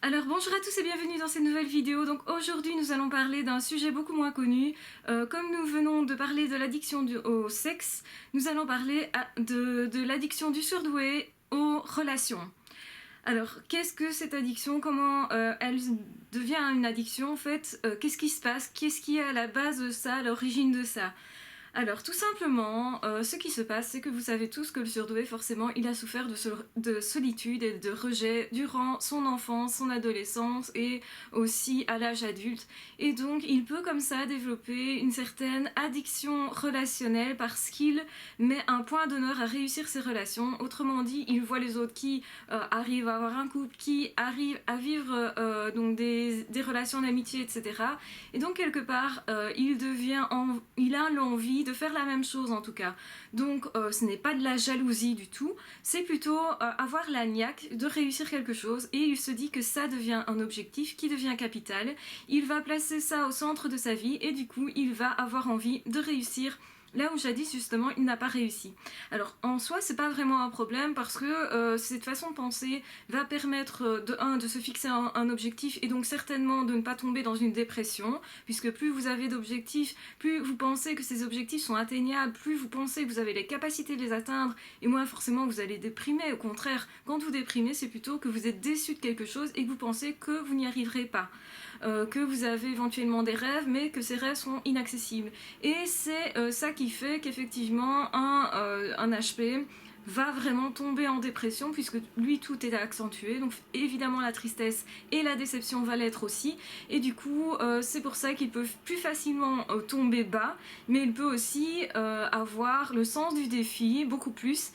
Alors bonjour à tous et bienvenue dans cette nouvelle vidéo. Donc aujourd'hui nous allons parler d'un sujet beaucoup moins connu. Comme nous venons de parler de l'addiction au sexe, nous allons parler de l'addiction du surdoué aux relations. Alors qu'est-ce que cette addiction? Comment elle devient une addiction en fait? Qu'est-ce qui se passe? Qu'est-ce qui est à la base de ça, à l'origine de ça? Alors tout simplement, ce qui se passe, c'est que vous savez tous que le surdoué, forcément, il a souffert de solitude et de rejet durant son enfance, son adolescence et aussi à l'âge adulte. Et donc il peut comme ça développer une certaine addiction relationnelle parce qu'il met un point d'honneur à réussir ses relations. Autrement dit, il voit les autres qui arrivent à avoir un couple, qui arrivent à vivre donc des relations d'amitié, etc. Et donc quelque part, il a l'envie de faire la même chose en tout cas. Donc ce n'est pas de la jalousie du tout, c'est plutôt avoir la niaque de réussir quelque chose et il se dit que ça devient un objectif qui devient capital. Il va placer ça au centre de sa vie et du coup il va avoir envie de réussir là où jadis justement il n'a pas réussi. Alors en soi c'est pas vraiment un problème parce que cette façon de penser va permettre de se fixer un objectif et donc certainement de ne pas tomber dans une dépression, puisque plus vous avez d'objectifs, plus vous pensez que ces objectifs sont atteignables, plus vous pensez que vous avez les capacités de les atteindre et moins forcément vous allez déprimer. Au contraire, quand vous déprimez c'est plutôt que vous êtes déçu de quelque chose et que vous pensez que vous n'y arriverez pas. Que vous avez éventuellement des rêves mais que ces rêves sont inaccessibles et c'est ça qui fait qu'effectivement un HP va vraiment tomber en dépression puisque lui tout est accentué, donc évidemment la tristesse et la déception va l'être aussi et du coup c'est pour ça qu'il peut plus facilement tomber bas, mais il peut aussi avoir le sens du défi beaucoup plus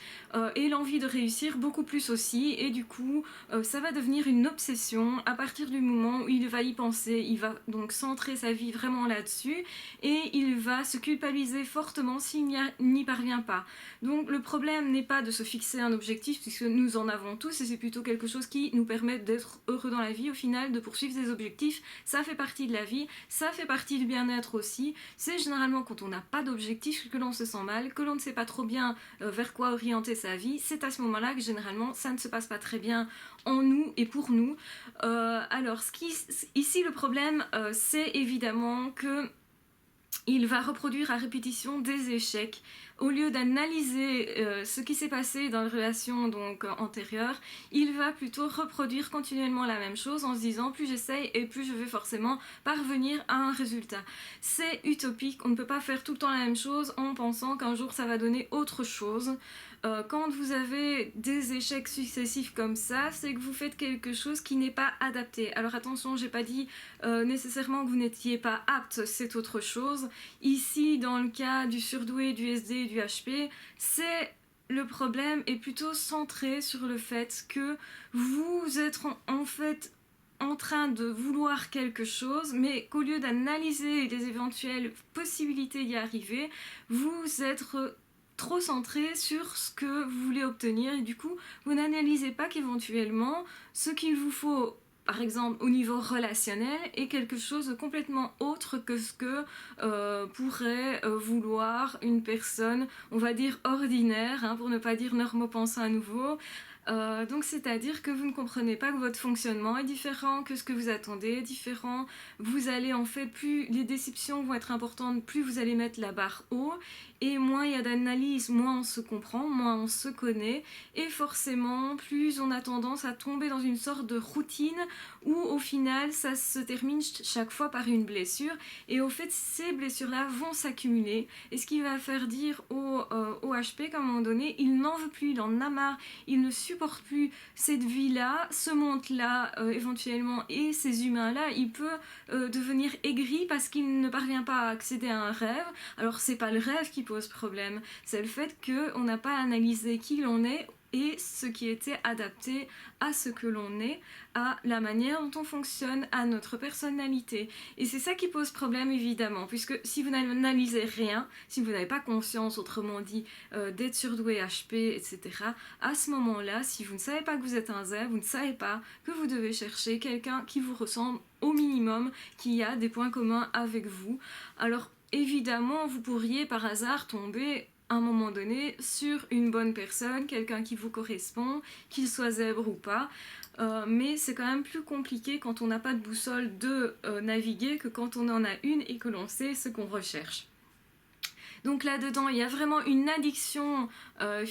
et l'envie de réussir beaucoup plus aussi et du coup ça va devenir une obsession à partir du moment où il va y penser, il va donc centrer sa vie vraiment là-dessus et il va se culpabiliser fortement s'il n'y parvient pas. Donc le problème n'est pas de se fixer un objectif puisque nous en avons tous et c'est plutôt quelque chose qui nous permet d'être heureux dans la vie au final, de poursuivre des objectifs. Ça fait partie de la vie, ça fait partie du bien-être aussi. C'est généralement quand on n'a pas d'objectif que l'on se sent mal, que l'on ne sait pas trop bien vers quoi orienter sa vie. C'est à ce moment-là que généralement ça ne se passe pas très bien en nous et pour nous. Alors ici le problème c'est évidemment que il va reproduire à répétition des échecs. Au lieu d'analyser ce qui s'est passé dans les relations donc, antérieures, il va plutôt reproduire continuellement la même chose en se disant plus j'essaye et plus je vais forcément parvenir à un résultat. C'est utopique, on ne peut pas faire tout le temps la même chose en pensant qu'un jour ça va donner autre chose. Quand vous avez des échecs successifs comme ça, c'est que vous faites quelque chose qui n'est pas adapté. Alors attention, j'ai pas dit nécessairement que vous n'étiez pas apte, c'est autre chose. Ici, dans le cas du surdoué, du SD et du HP, le problème est plutôt centré sur le fait que vous êtes en fait en train de vouloir quelque chose, mais qu'au lieu d'analyser les éventuelles possibilités d'y arriver, vous êtes trop centré sur ce que vous voulez obtenir et du coup vous n'analysez pas qu'éventuellement ce qu'il vous faut par exemple au niveau relationnel est quelque chose de complètement autre que ce que pourrait vouloir une personne, on va dire ordinaire, hein, pour ne pas dire normopensant à nouveau. Donc c'est-à-dire que vous ne comprenez pas que votre fonctionnement est différent que ce que vous attendez, différent. Vous allez en fait, plus les déceptions vont être importantes, plus vous allez mettre la barre haut et moins il y a d'analyse, moins on se comprend, moins on se connaît et forcément plus on a tendance à tomber dans une sorte de routine où au final ça se termine chaque fois par une blessure et au fait ces blessures-là vont s'accumuler et ce qui va faire dire au HP qu'à un moment donné il n'en veut plus, il en a marre, il ne supporte plus cette vie-là, ce monde-là éventuellement et ces humains-là, il peut devenir aigri parce qu'il ne parvient pas à accéder à un rêve. Alors c'est pas le rêve qui pose problème, c'est le fait qu'on n'a pas analysé qui l'on est et ce qui était adapté à ce que l'on est, à la manière dont on fonctionne, à notre personnalité. Et c'est ça qui pose problème évidemment, puisque si vous n'analysez rien, si vous n'avez pas conscience, autrement dit, d'être surdoué, HP, etc., à ce moment-là, si vous ne savez pas que vous êtes un Z, vous ne savez pas que vous devez chercher quelqu'un qui vous ressemble au minimum, qui a des points communs avec vous. Alors évidemment, vous pourriez par hasard tomber à un moment donné sur une bonne personne, quelqu'un qui vous correspond, qu'il soit zèbre ou pas. Mais c'est quand même plus compliqué quand on n'a pas de boussole de naviguer que quand on en a une et que l'on sait ce qu'on recherche. Donc là-dedans, il y a vraiment une addiction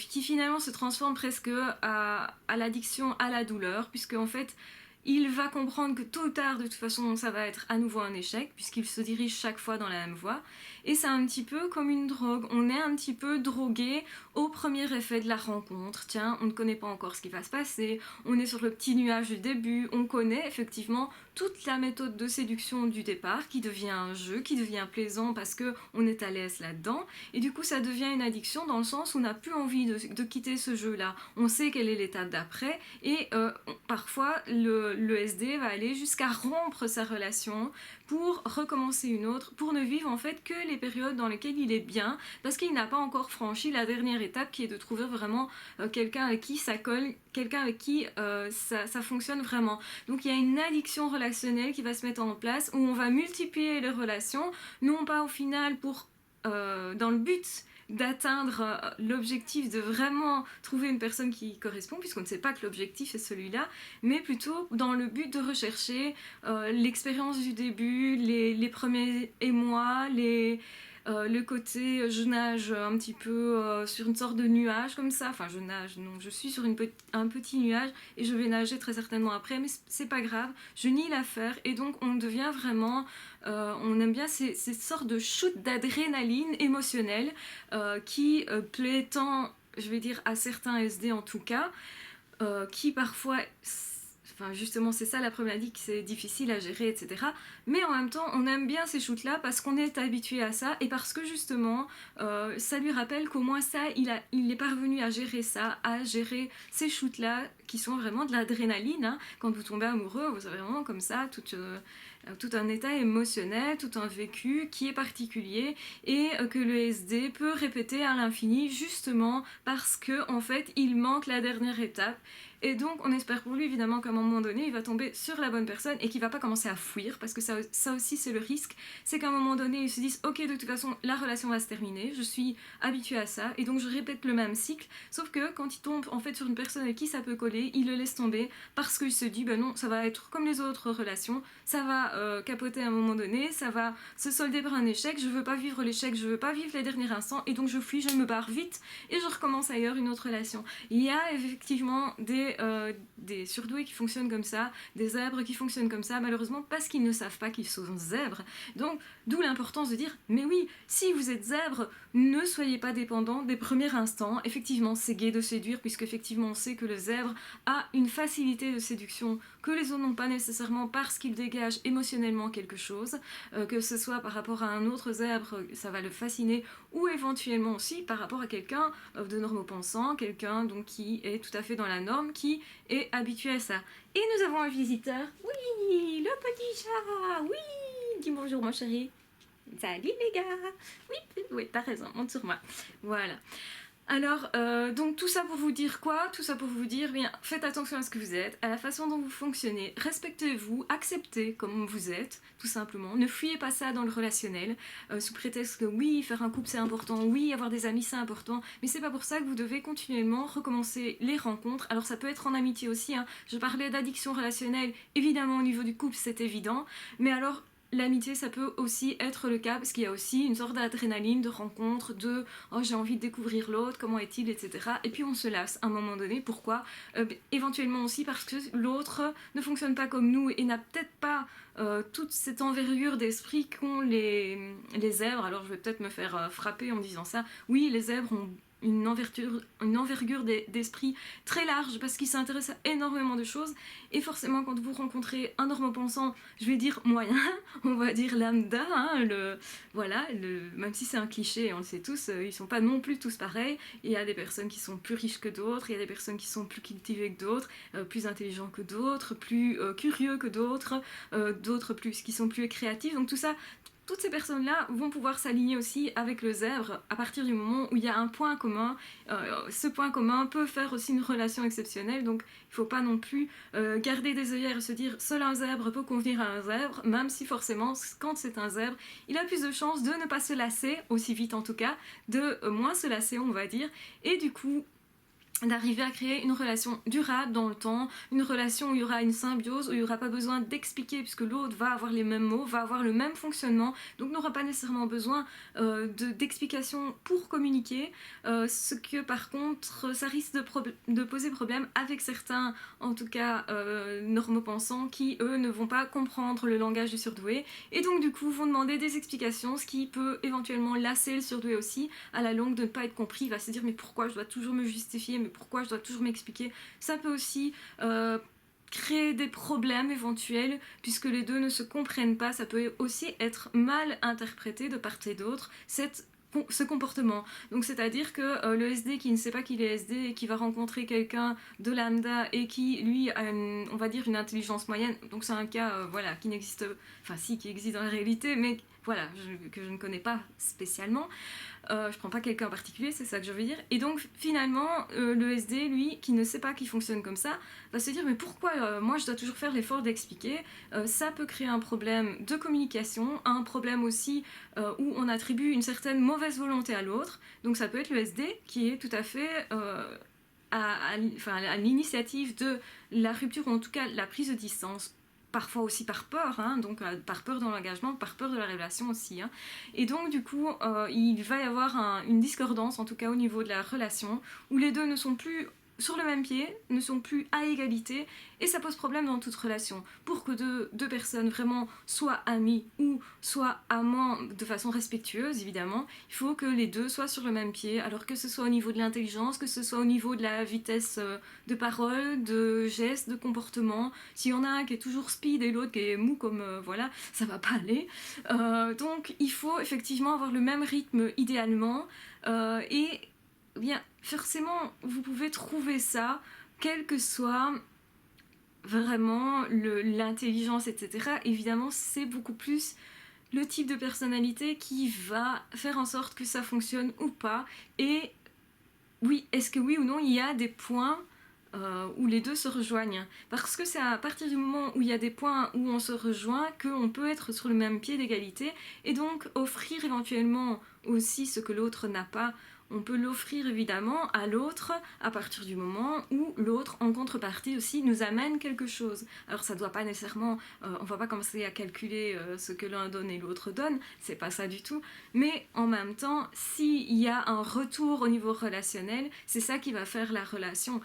qui finalement se transforme presque à l'addiction à la douleur, puisque en fait, il va comprendre que tôt ou tard, de toute façon, ça va être à nouveau un échec, puisqu'il se dirige chaque fois dans la même voie. Et c'est un petit peu comme une drogue. On est un petit peu drogué au premier effet de la rencontre. Tiens, on ne connaît pas encore ce qui va se passer, on est sur le petit nuage du début, on connaît effectivement toute la méthode de séduction du départ, qui devient un jeu, qui devient plaisant parce qu'on est à l'aise là-dedans. Et du coup, ça devient une addiction dans le sens où on n'a plus envie de quitter ce jeu-là. On sait quelle est l'étape d'après, et parfois, le SD va aller jusqu'à rompre sa relation pour recommencer une autre, pour ne vivre en fait que les périodes dans lesquelles il est bien, parce qu'il n'a pas encore franchi la dernière étape qui est de trouver vraiment quelqu'un avec qui ça colle, quelqu'un avec qui ça fonctionne vraiment. Donc il y a une addiction relationnelle qui va se mettre en place, où on va multiplier les relations, non pas au final dans le but d'atteindre l'objectif de vraiment trouver une personne qui correspond, puisqu'on ne sait pas que l'objectif est celui-là, mais plutôt dans le but de rechercher l'expérience du début, les premiers émois, le côté je nage un petit peu sur une sorte de nuage comme ça, enfin je nage, non, je suis sur un petit nuage et je vais nager très certainement après, mais c'est pas grave, je nie l'affaire, et donc on devient vraiment, on aime bien ces sortes de shoots d'adrénaline émotionnelle qui plaît tant, je vais dire à certains SD en tout cas, qui parfois... Enfin, justement, c'est ça la problématique, c'est difficile à gérer, etc. Mais en même temps, on aime bien ces shoots-là parce qu'on est habitué à ça et parce que justement, ça lui rappelle qu'au moins ça, il est parvenu à gérer ça, à gérer ces shoots-là qui sont vraiment de l'adrénaline. Hein. Quand vous tombez amoureux, vous avez vraiment comme ça tout un état émotionnel, tout un vécu qui est particulier et que le SD peut répéter à l'infini justement parce que en fait, il manque la dernière étape. Et donc, on espère pour lui, évidemment, qu'à un moment donné, il va tomber sur la bonne personne et qu'il va pas commencer à fuir, parce que ça aussi, c'est le risque. C'est qu'à un moment donné, ils se disent, ok, de toute façon, la relation va se terminer, je suis habitué à ça, et donc je répète le même cycle. Sauf que quand il tombe, en fait, sur une personne avec qui ça peut coller, il le laisse tomber, parce qu'il se dit, ben non, ça va être comme les autres relations, ça va capoter à un moment donné, ça va se solder par un échec, je veux pas vivre l'échec, je veux pas vivre les derniers instants, et donc je fuis, je me barre vite, et je recommence ailleurs une autre relation. Il y a effectivement des surdoués qui fonctionnent comme ça, des zèbres qui fonctionnent comme ça, malheureusement parce qu'ils ne savent pas qu'ils sont zèbres. Donc, d'où l'importance de dire, mais oui, si vous êtes zèbre, ne soyez pas dépendant des premiers instants. Effectivement, c'est gai de séduire, puisque effectivement on sait que le zèbre a une facilité de séduction que les autres n'ont pas nécessairement parce qu'il dégage émotionnellement quelque chose, que ce soit par rapport à un autre zèbre, ça va le fasciner, ou éventuellement aussi par rapport à quelqu'un de normopensant, quelqu'un donc qui est tout à fait dans la norme, qui est habitué à ça. Et nous avons un visiteur. Oui, le petit chat. Oui, dis bonjour mon chéri. Salut les gars. Oui, t'as raison, monte sur moi. Voilà. Alors, donc tout ça pour vous dire quoi? Tout ça pour vous dire, bien, faites attention à ce que vous êtes, à la façon dont vous fonctionnez, respectez-vous, acceptez comme vous êtes, tout simplement. Ne fuyez pas ça dans le relationnel, sous prétexte que oui, faire un couple c'est important, oui, avoir des amis c'est important, mais c'est pas pour ça que vous devez continuellement recommencer les rencontres. Alors ça peut être en amitié aussi, hein. Je parlais d'addiction relationnelle, évidemment au niveau du couple c'est évident, mais alors... L'amitié, ça peut aussi être le cas, parce qu'il y a aussi une sorte d'adrénaline, de rencontre, de « oh, j'ai envie de découvrir l'autre, comment est-il, etc. » Et puis on se lasse à un moment donné. Pourquoi éventuellement aussi parce que l'autre ne fonctionne pas comme nous et n'a peut-être pas toute cette envergure d'esprit qu'ont les zèbres. Alors je vais peut-être me faire frapper en disant ça. Oui, les zèbres ont une envergure d'esprit très large parce qu'ils s'intéressent à énormément de choses, et forcément quand vous rencontrez un normopensant, je vais dire moyen, on va dire lambda, hein, même si c'est un cliché, on le sait tous, ils sont pas non plus tous pareils. Il y a des personnes qui sont plus riches que d'autres, il y a des personnes qui sont plus cultivées que d'autres, plus intelligents que d'autres, plus curieux que d'autres, d'autres qui sont plus créatifs, donc tout ça toutes ces personnes-là vont pouvoir s'aligner aussi avec le zèbre à partir du moment où il y a un point commun. Ce point commun peut faire aussi une relation exceptionnelle, donc il ne faut pas non plus garder des œillères et se dire seul un zèbre peut convenir à un zèbre, même si forcément quand c'est un zèbre, il a plus de chances de ne pas se lasser, aussi vite en tout cas, de moins se lasser on va dire, et du coup d'arriver à créer une relation durable dans le temps, une relation où il y aura une symbiose, où il n'y aura pas besoin d'expliquer puisque l'autre va avoir les mêmes mots, va avoir le même fonctionnement, donc n'aura pas nécessairement besoin d'explications pour communiquer, ce que par contre ça risque de poser problème avec certains, en tout cas normopensants, qui eux ne vont pas comprendre le langage du surdoué, et donc du coup vont demander des explications, ce qui peut éventuellement lasser le surdoué aussi, à la longue de ne pas être compris, il va se dire mais pourquoi je dois toujours me justifier, mais pourquoi je dois toujours m'expliquer. Ça peut aussi créer des problèmes éventuels puisque les deux ne se comprennent pas. Ça peut aussi être mal interprété de part et d'autre ce comportement. Donc c'est-à-dire que le SD qui ne sait pas qu'il est SD et qui va rencontrer quelqu'un de lambda et qui lui a on va dire une intelligence moyenne, donc c'est un cas voilà, qui n'existe, enfin si, qui existe dans la réalité, mais voilà, que je ne connais pas spécialement. Je prends pas quelqu'un en particulier, c'est ça que je veux dire. Et donc finalement, le SD, lui, qui ne sait pas qu'il fonctionne comme ça, va se dire mais pourquoi moi je dois toujours faire l'effort d'expliquer. Ça peut créer un problème de communication, un problème aussi où on attribue une certaine mauvaise volonté à l'autre. Donc ça peut être le SD qui est tout à fait à l'initiative de la rupture, ou en tout cas la prise de distance, parfois aussi par peur, hein, donc par peur dans l'engagement, par peur de la révélation aussi. Hein. Et donc du coup, il va y avoir une discordance, en tout cas au niveau de la relation, où les deux ne sont plus sur le même pied, ne sont plus à égalité, et ça pose problème dans toute relation. Pour que deux personnes vraiment soient amies ou soient amants de façon respectueuse, évidemment, il faut que les deux soient sur le même pied, alors que ce soit au niveau de l'intelligence, que ce soit au niveau de la vitesse de parole, de gestes, de comportement. S'il y en a un qui est toujours speed et l'autre qui est mou comme voilà, ça va pas aller. Donc il faut effectivement avoir le même rythme idéalement, et bien forcément vous pouvez trouver ça quel que soit vraiment l'intelligence, etc. Évidemment c'est beaucoup plus le type de personnalité qui va faire en sorte que ça fonctionne ou pas. Et oui, est-ce que oui ou non il y a des points où les deux se rejoignent, parce que c'est à partir du moment où il y a des points où on se rejoint qu'on peut être sur le même pied d'égalité, et donc offrir éventuellement aussi ce que l'autre n'a pas. On peut l'offrir évidemment à l'autre à partir du moment où l'autre, en contrepartie aussi, nous amène quelque chose. Alors ça ne doit pas nécessairement, on ne va pas commencer à calculer ce que l'un donne et l'autre donne, c'est pas ça du tout, mais en même temps, s'il y a un retour au niveau relationnel, c'est ça qui va faire la relation.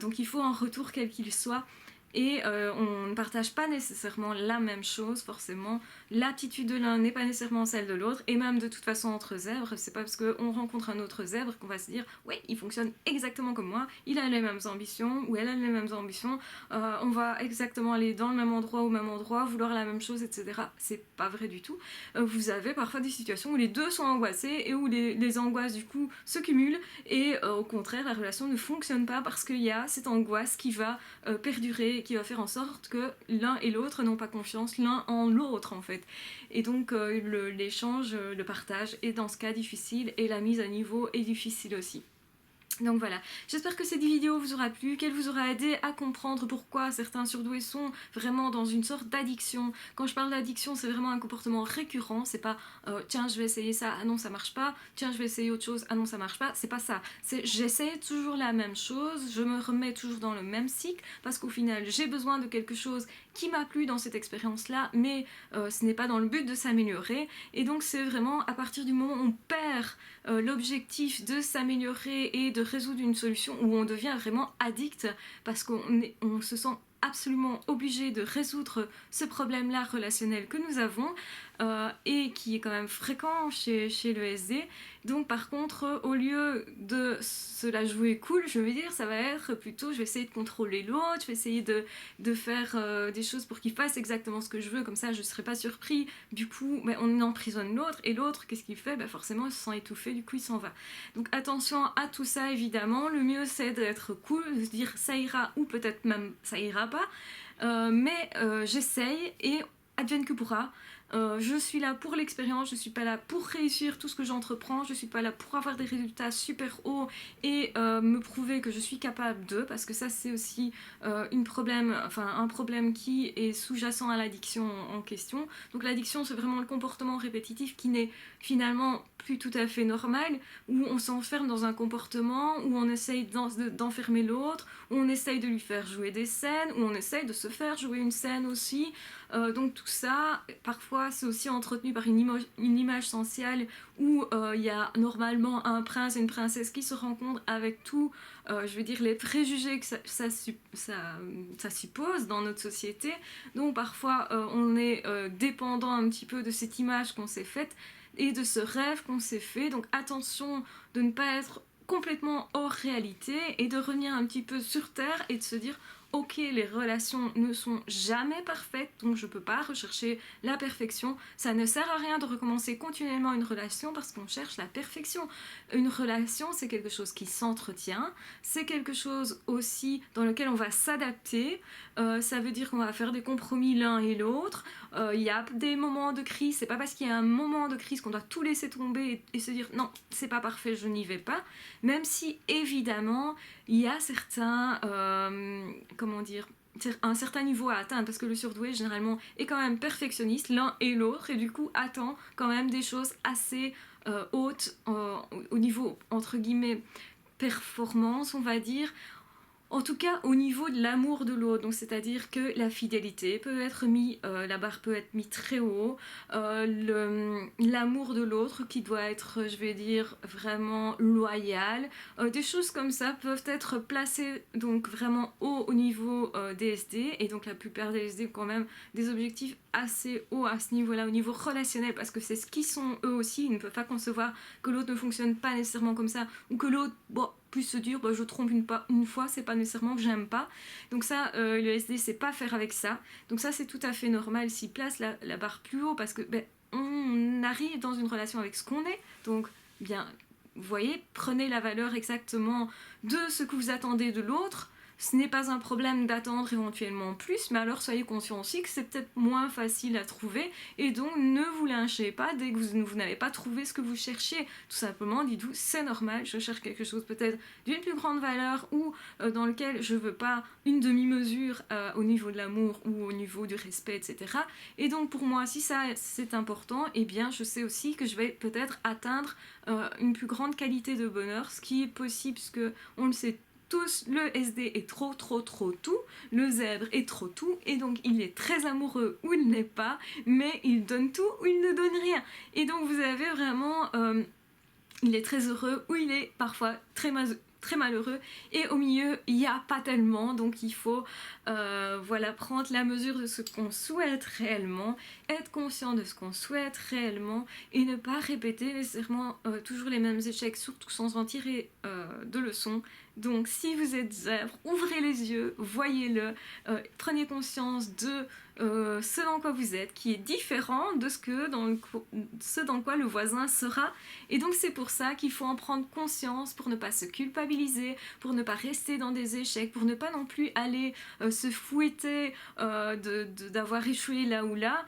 Donc il faut un retour quel qu'il soit. Et on ne partage pas nécessairement la même chose, forcément. L'attitude de l'un n'est pas nécessairement celle de l'autre, et même de toute façon entre zèbres, c'est pas parce qu'on rencontre un autre zèbre qu'on va se dire oui, il fonctionne exactement comme moi, il a les mêmes ambitions, ou elle a les mêmes ambitions, on va exactement aller dans le même endroit au même endroit, vouloir la même chose, etc. C'est pas vrai du tout. Vous avez parfois des situations où les deux sont angoissés et où les angoisses du coup se cumulent, et au contraire la relation ne fonctionne pas parce qu'il y a cette angoisse qui va perdurer, qui va faire en sorte que l'un et l'autre n'ont pas confiance l'un en l'autre en fait. Et donc l'échange, le partage est dans ce cas difficile, et la mise à niveau est difficile aussi. Donc voilà, j'espère que cette vidéo vous aura plu, qu'elle vous aura aidé à comprendre pourquoi certains surdoués sont vraiment dans une sorte d'addiction. Quand je parle d'addiction, c'est vraiment un comportement récurrent, c'est pas tiens je vais essayer ça, ah non ça marche pas, tiens je vais essayer autre chose, ah non ça marche pas, c'est pas ça. C'est j'essaie toujours la même chose, je me remets toujours dans le même cycle, parce qu'au final j'ai besoin de quelque chose qui m'a plu dans cette expérience-là, mais ce n'est pas dans le but de s'améliorer, et donc c'est vraiment à partir du moment où on perd l'objectif de s'améliorer et de résoudre une solution, où on devient vraiment addict, parce qu'on se sent absolument obligé de résoudre ce problème-là relationnel que nous avons, et qui est quand même fréquent chez le SD. Donc par contre, au lieu de se la jouer cool, je veux dire, ça va être plutôt je vais essayer de contrôler l'autre, je vais essayer de faire des choses pour qu'il fasse exactement ce que je veux, comme ça je ne serai pas surpris, du coup on emprisonne l'autre, et l'autre qu'est-ce qu'il fait? Forcément il se sent étouffé, du coup il s'en va. Donc attention à tout ça évidemment, le mieux c'est d'être cool, de se dire ça ira, ou peut-être même ça ira pas, mais j'essaye, et advienne que pourra. Je suis là pour l'expérience, je suis pas là pour réussir tout ce que j'entreprends, je suis pas là pour avoir des résultats super hauts et me prouver que je suis capable de, parce que ça c'est aussi un problème qui est sous-jacent à l'addiction en question. Donc l'addiction c'est vraiment le comportement répétitif qui n'est finalement plus tout à fait normal, où on s'enferme dans un comportement, où on essaye d'enfermer l'autre, où on essaye de lui faire jouer des scènes, où on essaye de se faire jouer une scène aussi. Donc tout ça, parfois c'est aussi entretenu par une image sociale où il y a normalement un prince et une princesse qui se rencontrent avec tout, je veux dire, les préjugés que ça suppose dans notre société. Donc parfois on est dépendant un petit peu de cette image qu'on s'est faite et de ce rêve qu'on s'est fait. Donc attention de ne pas être complètement hors réalité et de revenir un petit peu sur terre et de se dire ok, les relations ne sont jamais parfaites, donc je peux pas rechercher la perfection. Ça ne sert à rien de recommencer continuellement une relation parce qu'on cherche la perfection. Une relation, c'est quelque chose qui s'entretient, c'est quelque chose aussi dans lequel on va s'adapter. Ça veut dire qu'on va faire des compromis l'un et l'autre. Il y a des moments de crise, c'est pas parce qu'il y a un moment de crise qu'on doit tout laisser tomber et se dire non, c'est pas parfait, je n'y vais pas. Même si évidemment il y a certains un certain niveau à atteindre, parce que le surdoué généralement est quand même perfectionniste l'un et l'autre et du coup attend quand même des choses assez hautes au niveau entre guillemets performance, on va dire. En tout cas, au niveau de l'amour de l'autre, donc c'est-à-dire que la fidélité peut être mise, la barre peut être mise très haut, l'amour de l'autre qui doit être, je vais dire, vraiment loyal, des choses comme ça peuvent être placées donc vraiment haut au niveau des SD, et donc la plupart des SD ont quand même des objectifs assez hauts à ce niveau-là, au niveau relationnel, parce que c'est ce qu'ils sont eux aussi, ils ne peuvent pas concevoir que l'autre ne fonctionne pas nécessairement comme ça, ou que l'autre, puisse se dire je trompe une fois, c'est pas nécessairement que j'aime pas. Donc ça, le SD sait pas faire avec ça. Donc ça, c'est tout à fait normal s'il place la barre plus haut parce que on arrive dans une relation avec ce qu'on est. Donc bien, vous voyez, prenez la valeur exactement de ce que vous attendez de l'autre. Ce n'est pas un problème d'attendre éventuellement plus, mais alors soyez conscient aussi que c'est peut-être moins facile à trouver et donc ne vous lynchez pas dès que vous n'avez pas trouvé ce que vous cherchiez. Tout simplement, dites-vous, c'est normal, je cherche quelque chose peut-être d'une plus grande valeur ou dans lequel je veux pas une demi-mesure au niveau de l'amour ou au niveau du respect, etc. Et donc pour moi, si ça c'est important, eh bien je sais aussi que je vais peut-être atteindre une plus grande qualité de bonheur, ce qui est possible parce que on le sait tous, le SD est trop tout, le zèbre est trop tout, et donc il est très amoureux ou il n'est pas, mais il donne tout ou il ne donne rien. Et donc vous avez vraiment, il est très heureux ou il est parfois très malheureux, et au milieu il n'y a pas tellement, donc il faut prendre la mesure de ce qu'on souhaite réellement, être conscient de ce qu'on souhaite réellement et ne pas répéter nécessairement toujours les mêmes échecs, surtout sans en tirer de leçons. Donc si vous êtes zèbre, ouvrez les yeux, voyez-le, prenez conscience de ce dans quoi vous êtes, qui est différent de ce dans quoi le voisin sera. Et donc c'est pour ça qu'il faut en prendre conscience pour ne pas se culpabiliser, pour ne pas rester dans des échecs, pour ne pas non plus aller se fouetter d'avoir échoué là ou là.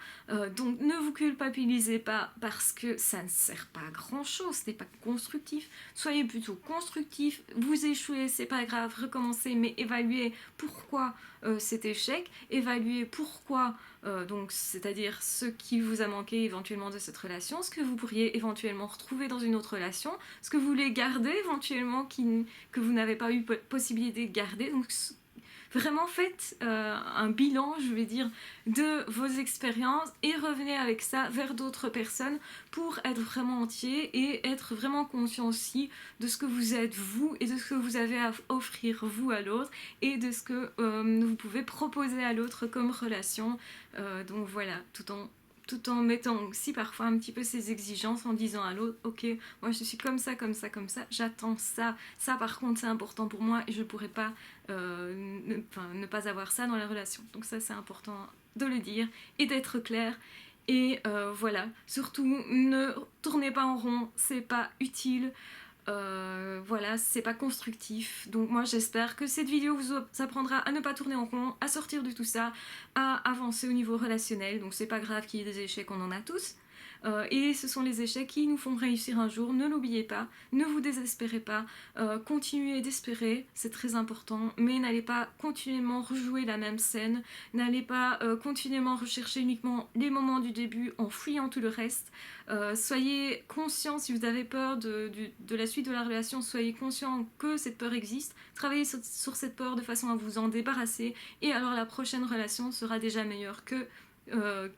Donc ne vous culpabilisez pas parce que ça ne sert pas à grand chose, ce n'est pas constructif. Soyez plutôt constructif, vous échouez, c'est pas grave, recommencez, mais évaluez pourquoi cet échec, évaluez pourquoi, donc c'est-à-dire ce qui vous a manqué éventuellement de cette relation, ce que vous pourriez éventuellement retrouver dans une autre relation, ce que vous voulez garder éventuellement que vous n'avez pas eu possibilité de garder. Donc vraiment faites un bilan, je vais dire, de vos expériences et revenez avec ça vers d'autres personnes pour être vraiment entier et être vraiment conscient aussi de ce que vous êtes vous et de ce que vous avez à offrir vous à l'autre et de ce que vous pouvez proposer à l'autre comme relation. Donc voilà, tout en mettant aussi parfois un petit peu ses exigences en disant à l'autre ok, moi je suis comme ça, j'attends ça, ça par contre c'est important pour moi et je pourrais pas ne pas avoir ça dans la relation. Donc ça c'est important de le dire et d'être clair. Et voilà, surtout ne tournez pas en rond, c'est pas utile. voilà, c'est pas constructif. Donc moi j'espère que cette vidéo vous apprendra à ne pas tourner en rond, à sortir de tout ça, à avancer au niveau relationnel. Donc c'est pas grave qu'il y ait des échecs, on en a tous. Et ce sont les échecs qui nous font réussir un jour. Ne l'oubliez pas, ne vous désespérez pas, continuez d'espérer, c'est très important, mais n'allez pas continuellement rejouer la même scène, n'allez pas continuellement rechercher uniquement les moments du début en fuyant tout le reste. Soyez conscient, si vous avez peur de la suite de la relation, soyez conscient que cette peur existe, travaillez sur cette peur de façon à vous en débarrasser, et alors la prochaine relation sera déjà meilleure que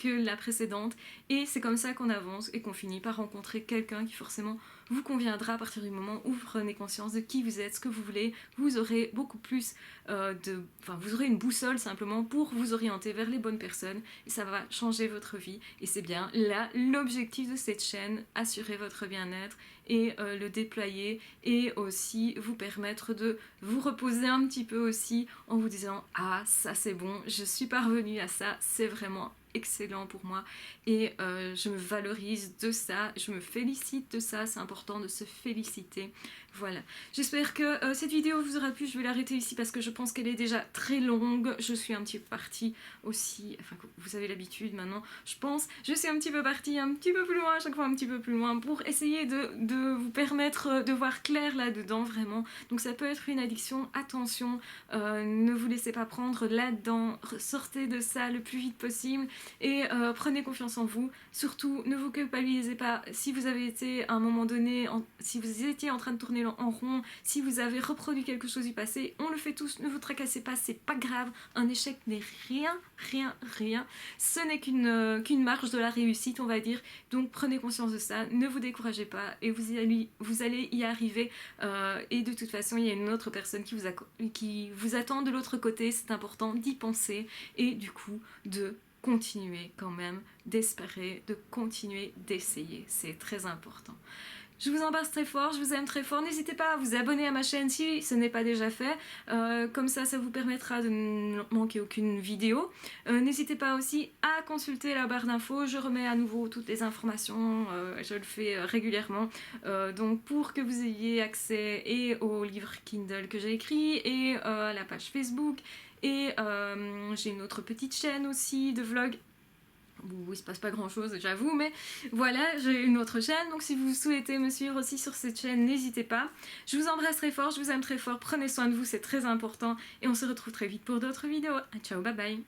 la précédente, et c'est comme ça qu'on avance et qu'on finit par rencontrer quelqu'un qui forcément vous conviendra à partir du moment où vous prenez conscience de qui vous êtes, ce que vous voulez. Vous aurez beaucoup plus vous aurez une boussole simplement pour vous orienter vers les bonnes personnes, et ça va changer votre vie, et c'est bien là l'objectif de cette chaîne, assurer votre bien-être et le déployer, et aussi vous permettre de vous reposer un petit peu aussi en vous disant « Ah, ça c'est bon, je suis parvenue à ça, c'est vraiment excellent pour moi et je me valorise de ça, je me félicite de ça, c'est important de se féliciter. » Voilà, j'espère que cette vidéo vous aura plu. Je vais l'arrêter ici parce que je pense qu'elle est déjà très longue. Je suis un petit peu partie aussi, enfin vous avez l'habitude maintenant, je pense. Je suis un petit peu partie un petit peu plus loin, à chaque fois un petit peu plus loin, pour essayer de vous permettre de voir clair là-dedans vraiment. Donc ça peut être une addiction, attention, ne vous laissez pas prendre là-dedans, sortez de ça le plus vite possible et prenez confiance en vous. Surtout, ne vous culpabilisez pas si vous avez été à un moment donné, si vous étiez en train de tourner en rond, si vous avez reproduit quelque chose du passé, on le fait tous, ne vous tracassez pas, c'est pas grave, un échec n'est rien, ce n'est qu'une marge de la réussite, on va dire. Donc prenez conscience de ça, ne vous découragez pas et vous allez y arriver, et de toute façon il y a une autre personne qui vous attend de l'autre côté, c'est important d'y penser et du coup de continuer quand même, d'espérer, de continuer d'essayer, c'est très important. Je vous embrasse très fort, je vous aime très fort. N'hésitez pas à vous abonner à ma chaîne si ce n'est pas déjà fait. Comme ça vous permettra de ne manquer aucune vidéo. N'hésitez pas aussi à consulter la barre d'infos. Je remets à nouveau toutes les informations. Je le fais régulièrement. Donc pour que vous ayez accès et au livre Kindle que j'ai écrit et à la page Facebook. Et j'ai une autre petite chaîne aussi de vlog où il se passe pas grand chose, j'avoue, mais voilà, j'ai une autre chaîne, donc si vous souhaitez me suivre aussi sur cette chaîne, n'hésitez pas. Je vous embrasse très fort, je vous aime très fort, prenez soin de vous, c'est très important, et on se retrouve très vite pour d'autres vidéos. Ciao, bye bye.